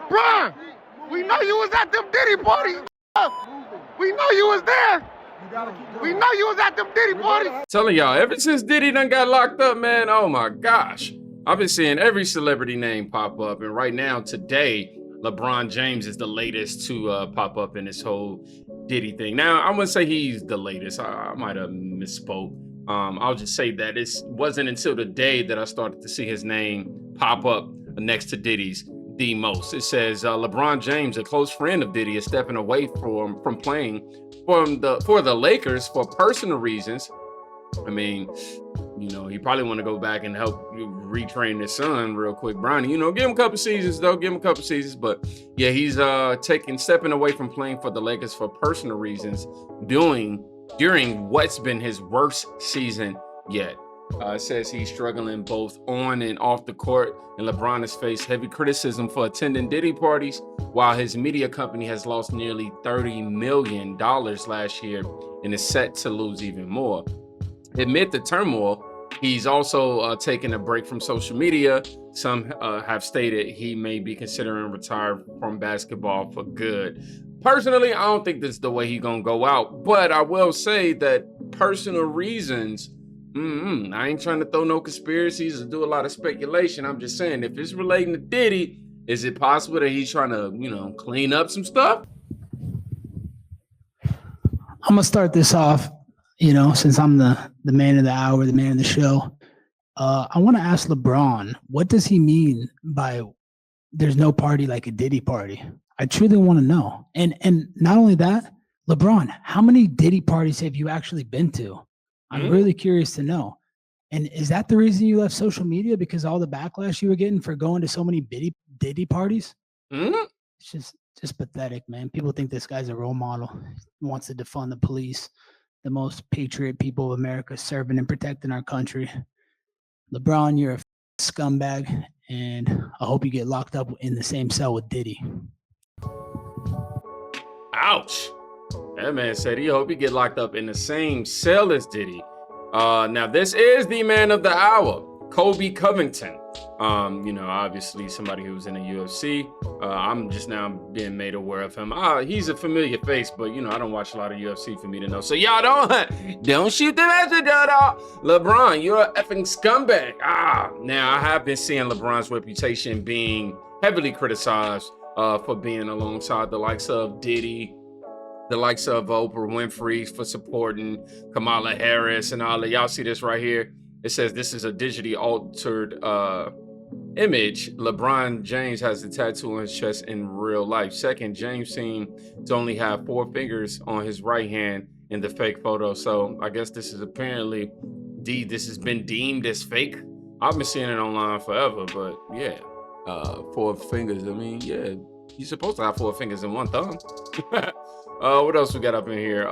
LeBron, we know you was at them Diddy parties. We know you was there. We know you was at them Diddy parties. Telling y'all, ever since Diddy done got locked up, man, oh my gosh. I've been seeing every celebrity name pop up. And right now, today, LeBron James is the latest to pop up in this whole Diddy thing. Now, I wouldn't say he's the latest. I might have misspoke. I'll just say that it wasn't until the day that I started to see his name pop up next to Diddy's the most. It says LeBron James, a close friend of Diddy, is stepping away from playing for the Lakers for personal reasons. I mean, you know, he probably want to go back and help retrain his son real quick. Bronny, you know, give him a couple seasons though, give him a couple seasons. But yeah, he's stepping away from playing for the Lakers for personal reasons during what's been his worst season yet. It says he's struggling both on and off the court, and LeBron has faced heavy criticism for attending Diddy parties, while his media company has lost nearly $30 million last year and is set to lose even more. Amid the turmoil, he's also taking a break from social media. Some have stated he may be considering retire from basketball for good. Personally, I don't think this is the way he's gonna go out, but I will say that personal reasons, I ain't trying to throw no conspiracies or do a lot of speculation. I'm just saying, if it's relating to Diddy, is it possible that he's trying to, you know, clean up some stuff? I'm gonna start this off, you know, since I'm the man of the hour, the man of the show. I want to ask LeBron, what does he mean by there's no party like a Diddy party? I truly want to know. And not only that, LeBron, how many Diddy parties have you actually been to? I'm really curious to know. And is that the reason you left social media? Because all the backlash you were getting for going to so many Diddy parties? It's just pathetic, man. People think this guy's a role model. He wants to defund the police, the most patriot people of America, serving and protecting our country. LeBron, you're a scumbag, and I hope you get locked up in the same cell with Diddy. Ouch. That man said he hope he get locked up in the same cell as Diddy. Now this is the man of the hour, Colby Covington. You know, obviously somebody who's in the UFC. I'm just now being made aware of him. He's a familiar face, but you know, I don't watch a lot of UFC for me to know. So y'all don't shoot the messenger, dog. LeBron, you're a effing scumbag. Now I have been seeing LeBron's reputation being heavily criticized for being alongside the likes of Diddy, the likes of Oprah Winfrey, for supporting Kamala Harris and all that. Y'all see this right here? It says this is a digitally altered image. LeBron James has a tattoo on his chest in real life. Second, James seemed to only have 4 fingers on his right hand in the fake photo. So I guess this is apparently, this has been deemed as fake. I've been seeing it online forever, but yeah, 4 fingers. I mean, yeah, you're supposed to have 4 fingers and 1 thumb. What else we got up in here?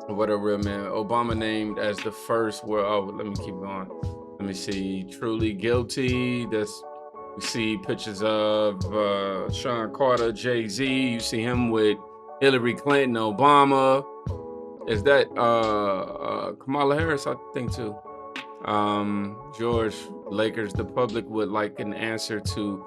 What a real man. Obama named as the first world. Let me keep going. Let me see. Truly guilty. We see pictures of Sean Carter, JayZ. You see him with Hillary Clinton, Obama. Is that Kamala Harris? I think too. George, Lakers. The public would like an answer to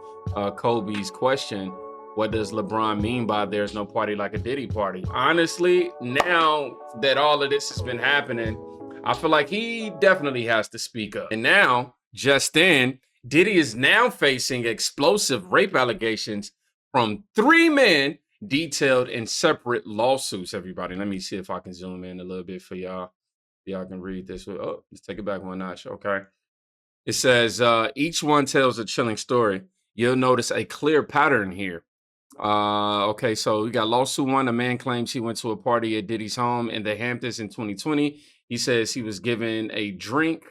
Kobe's question. What does LeBron mean by there's no party like a Diddy party? Honestly, now that all of this has been happening, I feel like he definitely has to speak up. And now, just in, Diddy is now facing explosive rape allegations from 3 men detailed in separate lawsuits, everybody. Let me see if I can zoom in a little bit for y'all. Y'all can read this. Oh, let's take it back 1 notch, okay? It says, each one tells a chilling story. You'll notice a clear pattern here. Okay, so we got lawsuit 1. A man claims he went to a party at Diddy's home in the Hamptons in 2020. He says he was given a drink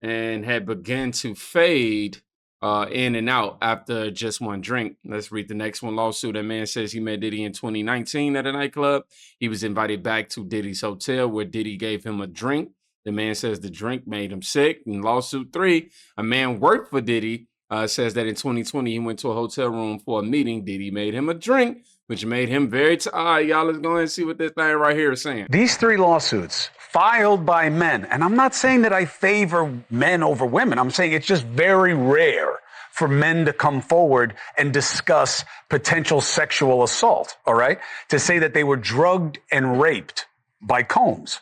and had begun to fade in and out after just 1 drink. Let's read the next one. Lawsuit. A man says he met Diddy in 2019 at a nightclub. He was invited back to Diddy's hotel where Diddy gave him a drink. The man says the drink made him sick. In lawsuit 3, a man worked for Diddy. Says that in 2020, he went to a hotel room for a meeting. Diddy made him a drink, which made him very tired. Y'all, let's go ahead and see what this thing right here is saying. These 3 lawsuits filed by men, and I'm not saying that I favor men over women. I'm saying it's just very rare for men to come forward and discuss potential sexual assault, all right? To say that they were drugged and raped by Combs.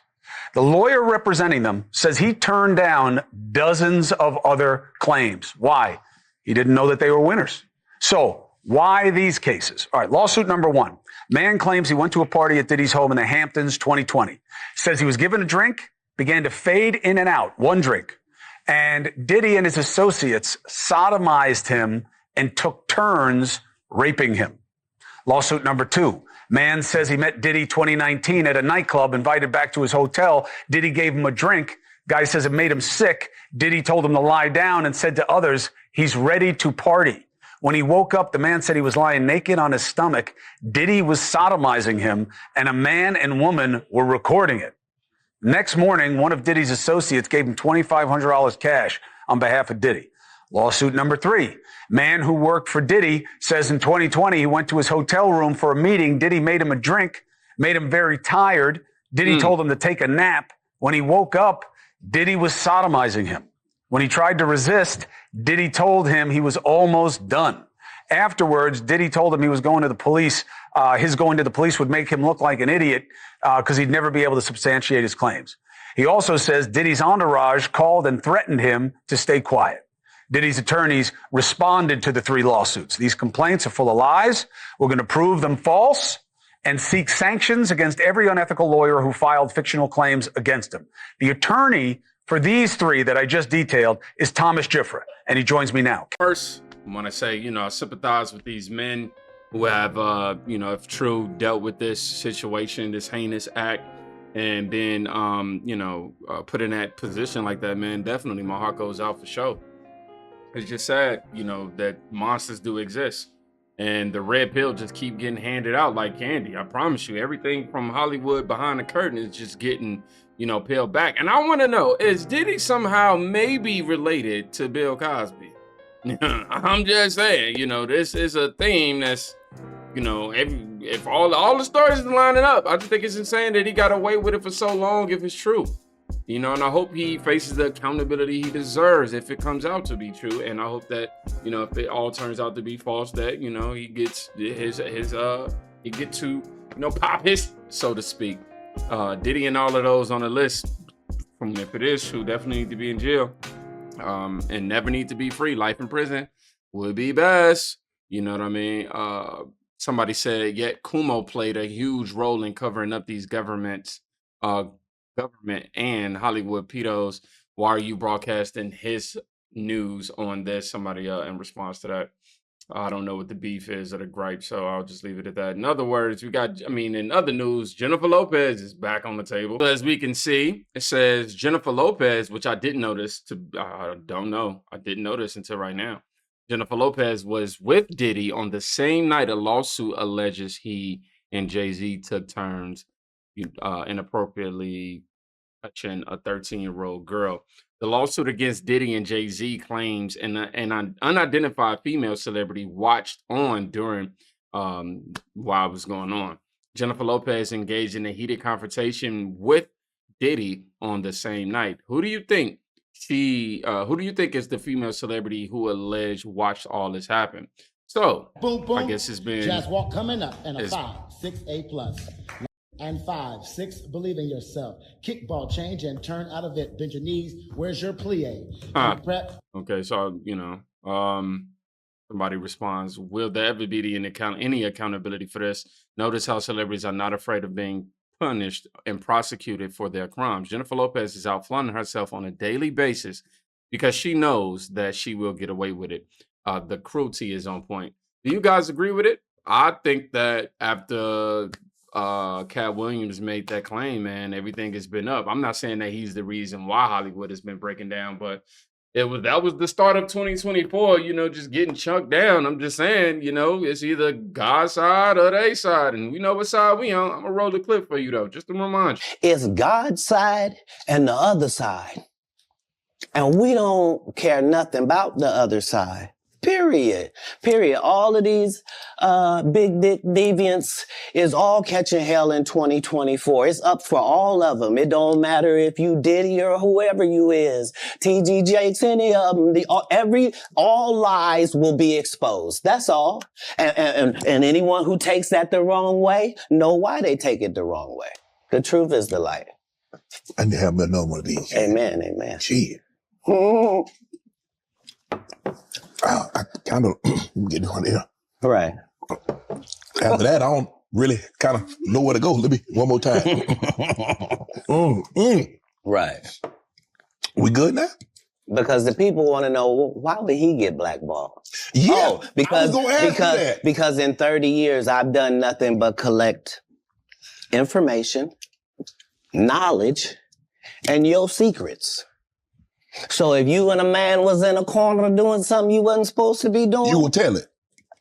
The lawyer representing them says he turned down dozens of other claims. Why? He didn't know that they were winners. So why these cases? All right, lawsuit number one. Man claims he went to a party at Diddy's home in the Hamptons 2020. Says he was given a drink, began to fade in and out, one drink. And Diddy and his associates sodomized him and took turns raping him. Lawsuit number two. Man says he met Diddy 2019 at a nightclub, invited back to his hotel. Diddy gave him a drink. Guy says it made him sick. Diddy told him to lie down and said to others, he's ready to party. When he woke up, the man said he was lying naked on his stomach. Diddy was sodomizing him, and a man and woman were recording it. Next morning, one of Diddy's associates gave him $2,500 cash on behalf of Diddy. Lawsuit number three. Man who worked for Diddy says in 2020 he went to his hotel room for a meeting. Diddy made him a drink, made him very tired. Diddy told him to take a nap. When he woke up, Diddy was sodomizing him. When he tried to resist, Diddy told him he was almost done. Afterwards, Diddy told him he was going to the police. His going to the police would make him look like an idiot because he'd never be able to substantiate his claims. He also says Diddy's entourage called and threatened him to stay quiet. Diddy's attorneys responded to the three lawsuits. These complaints are full of lies. We're going to prove them false and seek sanctions against every unethical lawyer who filed fictional claims against him. The attorney for these three that I just detailed is Thomas Gifford, and he joins me now. First, I want to say, I sympathize with these men who have, if true, dealt with this situation, this heinous act, and been, put in that position like that, man. Definitely, my heart goes out for sure. It's just sad, that monsters do exist. And the red pill just keep getting handed out like candy. I promise you, everything from Hollywood behind the curtain is just getting, peeled back. And I want to know, is Diddy somehow maybe related to Bill Cosby? I'm just saying, this is a theme that's, if all the stories are lining up, I just think it's insane that he got away with it for so long if it's true. And I hope he faces the accountability he deserves if it comes out to be true. And I hope that, if it all turns out to be false, that, he gets he get to, pop his, so to speak. Diddy and all of those on the list, from if it is true, definitely need to be in jail. And never need to be free. Life in prison would be best. You know what I mean? Somebody said, yet Kumo played a huge role in covering up these government and Hollywood pedos. Why are you broadcasting his news on this? Somebody in response to that. I don't know what the beef is or the gripe, so I'll just leave it at that. In other words, in other news, Jennifer Lopez is back on the table. As we can see, it says Jennifer Lopez, which I didn't notice. I didn't notice until right now. Jennifer Lopez was with Diddy on the same night a lawsuit alleges he and JayZ took turns inappropriately touching a 13-year-old girl. The lawsuit against Diddy and JayZ claims an unidentified female celebrity watched on during while it was going on. Jennifer Lopez engaged in a heated confrontation with Diddy on the same night. Who do you think is the female celebrity who alleged watched all this happen? So, boom, boom. I guess it's been Jazz Walk coming up and a 5-6 A+. And 5-6, believe in yourself. Kickball change and turn out of it. Bend your knees. Where's your plie? Prep. Okay, so somebody responds, will there ever be any accountability for this? Notice how celebrities are not afraid of being punished and prosecuted for their crimes. Jennifer Lopez is out flaunting herself on a daily basis because she knows that she will get away with it. The cruelty is on point. Do you guys agree with it? I think that after Cat Williams made that claim, man, everything has been up. I'm not saying that he's the reason why Hollywood has been breaking down, but that was the start of 2024, just getting chunked down. I'm just saying, it's either God's side or their side, and we know what side we on. I'm gonna roll the clip for you though, just to remind you. It's God's side and the other side. And we don't care nothing about the other side. Period. Period. All of these big dick deviants is all catching hell in 2024. It's up for all of them. It don't matter if you Diddy or whoever you is. TG Jakes, any of them. All lies will be exposed. That's all. And anyone who takes that the wrong way, know why they take it the wrong way. The truth is the light. I need to have another one of these. Amen. Amen. Shit. I kind of get one here. Right. After that, I don't really kind of know where to go. Let me one more time. Right. We good now? Because the people want to know, why would he get blackballed? Yeah. Oh, because in 30 years, I've done nothing but collect information, knowledge, and your secrets. So if you and a man was in a corner doing something you wasn't supposed to be doing, you will tell it.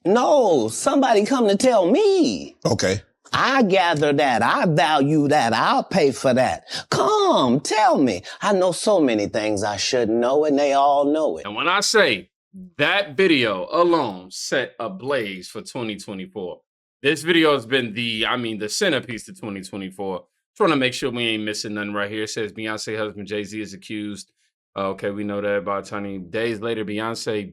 No, somebody come to tell me. Okay. I gather that. I value that. I'll pay for that. Come, tell me. I know so many things I shouldn't know, and they all know it. And when I say that video alone set ablaze for 2024, this video has been the centerpiece to 2024. Trying to make sure we ain't missing nothing right here. It says Beyonce husband JayZ is accused. Okay, we know that about Tony. Days later, Beyonce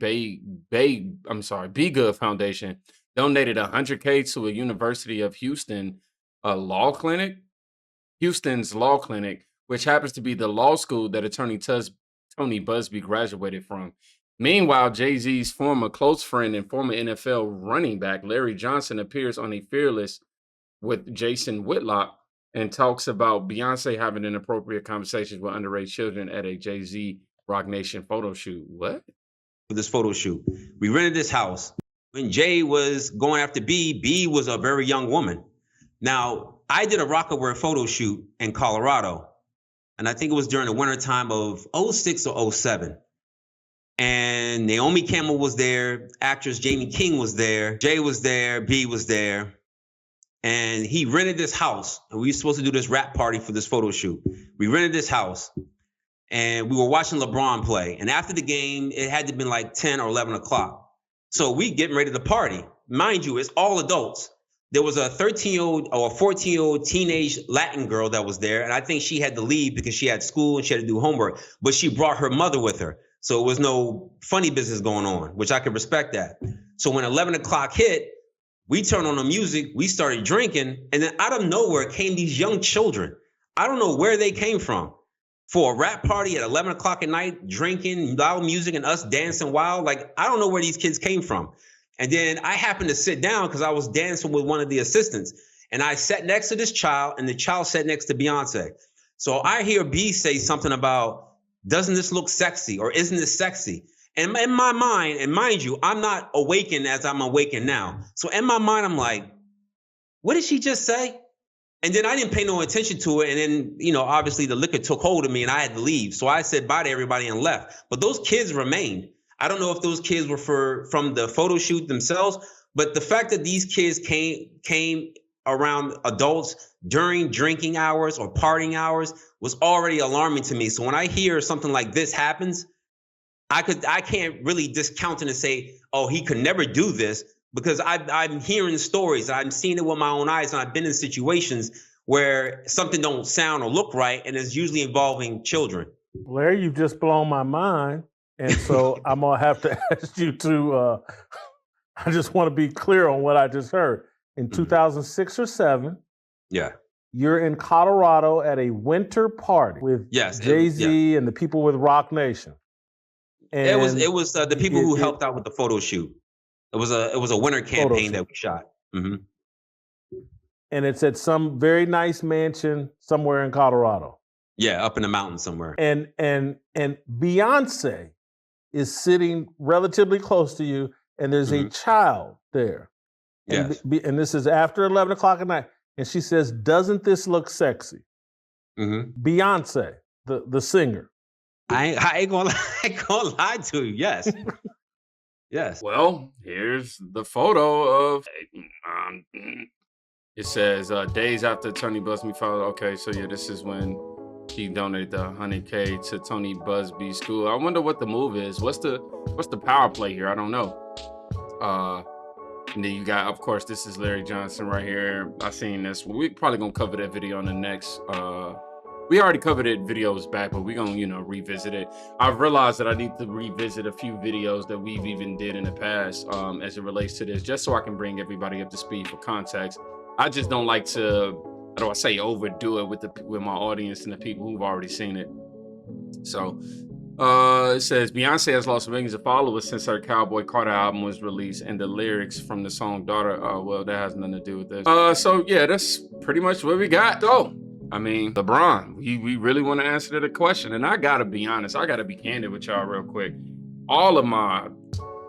Be Good Foundation donated $100K to a University of Houston Houston's law clinic, which happens to be the law school that attorney Tony Busby graduated from. Meanwhile, JayZ's former close friend and former NFL running back Larry Johnson appears on a Fearless with Jason Whitlock and talks about Beyonce having inappropriate conversations with underage children at a JayZ Rock Nation photo shoot. What? For this photo shoot, we rented this house. When Jay was going after B was a very young woman. Now, I did a Rockaware photo shoot in Colorado, and I think it was during the wintertime of 06 or 07. And Naomi Campbell was there, actress Jamie King was there, Jay was there, B was there. And he rented this house, and we were supposed to do this rap party for this photo shoot. We rented this house, and we were watching LeBron play. And after the game, it had to have been like 10 or 11 o'clock. So we getting ready to party. Mind you, it's all adults. There was a 13-year-old or a 14-year-old teenage Latin girl that was there, and I think she had to leave because she had school and she had to do homework. But she brought her mother with her, so it was no funny business going on, which I could respect that. So when 11 o'clock hit, we turned on the music, we started drinking, and then out of nowhere came these young children. I don't know where they came from. For a rap party at 11 o'clock at night, drinking, loud music, and us dancing wild. Like, I don't know where these kids came from. And then I happened to sit down because I was dancing with one of the assistants. And I sat next to this child, and the child sat next to Beyonce. So I hear B say something about, doesn't this look sexy? Or isn't this sexy? And in my mind, and mind you, I'm not awakened as I'm awakened now. So in my mind, I'm like, what did she just say? And then I didn't pay no attention to it. And then, obviously the liquor took hold of me and I had to leave. So I said bye to everybody and left. But those kids remained. I don't know if those kids were from the photo shoot themselves, but the fact that these kids came around adults during drinking hours or partying hours was already alarming to me. So when I hear something like this happens, I can't really discount it and say, oh, he could never do this, because I'm hearing stories, I'm seeing it with my own eyes, and I've been in situations where something don't sound or look right, and it's usually involving children. Larry, you've just blown my mind, and so I'm gonna have to ask you to. I just want to be clear on what I just heard. In 2006 or 7, yeah, you're in Colorado at a winter party with JayZ and the people with Rock Nation. And it was the people who helped out with the photo shoot. It was a winter campaign that we shot. Mm-hmm. And it's at some very nice mansion somewhere in Colorado. Yeah, up in the mountains somewhere. And Beyonce is sitting relatively close to you, and there's a child there. Yes. And this is after 11 o'clock at night. And she says, doesn't this look sexy? Mm-hmm. Beyonce, the singer. I ain't gonna lie to you. Yes. Yes. Well, here's the photo of. It says days after Tony Busby filed. Okay, so yeah, this is when He donated the 100K to Tony Busby's school. I wonder what the move is. What's the power play here? I don't know. And then you got, of course, this is Larry Johnson right here. I seen this. We're probably gonna cover that video on the next. We already covered it videos back, but we're gonna, revisit it. I've realized that I need to revisit a few videos that we've even did in the past as it relates to this, just so I can bring everybody up to speed for context. I just don't like to, how do I say, overdo it with my audience and the people who've already seen it. So it says Beyonce has lost millions of followers since her Cowboy Carter album was released, and the lyrics from the song Daughter, well, that has nothing to do with this. So yeah, that's pretty much what we got. So I mean, LeBron, we really want to answer the question, and I gotta be honest, I gotta be candid with y'all real quick. All of my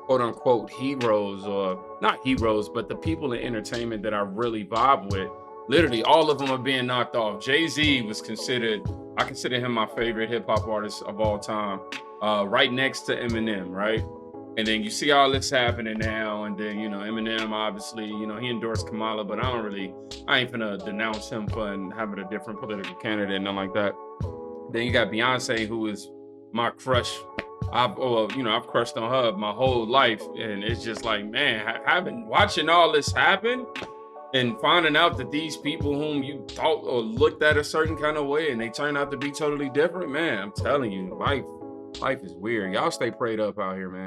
quote unquote heroes, or not heroes, but the people in entertainment that I really vibe with, literally all of them are being knocked off. JayZ was considered, I consider him my favorite hip hop artist of all time, right next to Eminem, right? And then you see all this happening now, and then, Eminem, obviously, he endorsed Kamala, but I ain't finna denounce him for having a different political candidate and nothing like that. Then you got Beyonce, who is my crush. I've crushed on her my whole life, and it's just like, man, watching all this happen and finding out that these people whom you thought or looked at a certain kind of way and they turn out to be totally different, man, I'm telling you, life is weird. Y'all stay prayed up out here, man.